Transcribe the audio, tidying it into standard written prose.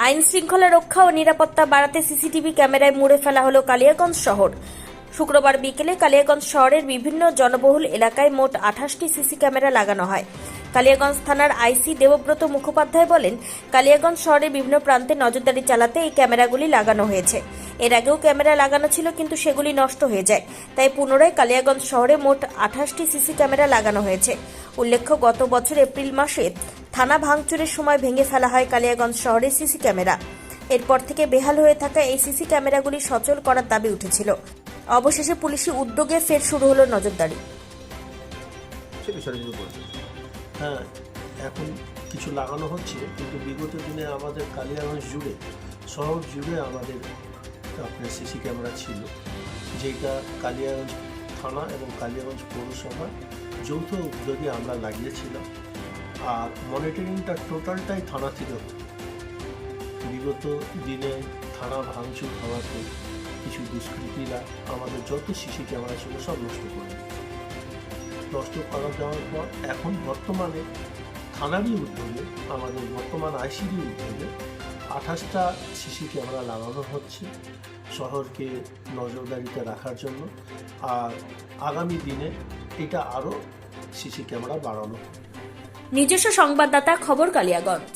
আইন শৃঙ্খলা রক্ষা ও নিরাপত্তা বাড়াতে সিসিটিভি ক্যামেরায় মুড়ে ফেলা হলো কালিয়াগঞ্জ শহর। শুক্রবার বিকেলে কালিয়াগঞ্জ শহরের বিভিন্ন জনবহুল এলাকায় মোট 28টি সিসি ক্যামেরা লাগানো হয়। কালিয়াগঞ্জ থানার আইসি দেবব্রত মুখোপাধ্যায় বলেন, কালিয়াগঞ্জ শহরের বিভিন্ন প্রান্তে নজরদারি চালাতে এই ক্যামেরাগুলি লাগানো হয়েছে। এর আগেও ক্যামেরা লাগানো ছিল, কিন্তু সেগুলি নষ্ট হয়ে যায়, তাই পুনরায় কালিয়াগঞ্জ শহরে মোট 28টি সিসি ক্যামেরা লাগানো হয়েছে। উল্লেখ্য, গত বছর এপ্রিল মাসে থানা ভাঙচুরের সময় ভেঙে ফেলা হয় কালিয়াগঞ্জ শহরের সিসি ক্যামেরা। এরপর থেকে বেহাল হয়ে থাকা এই সিসি ক্যামেরাগুলি সচল করার দাবি উঠেছিল। অবশেষে পুলিশি উদ্যোগে ফের শুরু হলো নজরদারি। হ্যাঁ, এখন কিছু লাগানো হচ্ছে, কিন্তু বিগত দিনে আমাদের কালিয়াগঞ্জ জুড়ে, শহর জুড়ে আমাদের আপনার সিসি ক্যামেরা ছিল, যেটা কালিয়াগঞ্জ থানা এবং কালিয়াগঞ্জ পৌরসভা যৌথ উদ্যোগে আমরা লাগিয়েছিলাম। আর মনিটরিংটা টোটালটাই থানা থেকে হতো। বিগত দিনে থানা ভাঙচুর হওয়াতে কিছু দুষ্কৃতীরা আমাদের যত সিসি ক্যামেরা ছিল সব নষ্ট করে নষ্ট করা যাওয়ার পর এখন বর্তমানে থানারই উদ্যোগে, আমাদের বর্তমান আইসিডি উদ্যোগে 28টা সিসি ক্যামেরা লাগানো হচ্ছে শহরকে নজরদারিতে রাখার জন্য। আর আগামী দিনে এটা আরও সিসি ক্যামেরা বাড়ানো। নিজস্ব সংবাদদাতা, খবর কালিয়াগঞ্জ।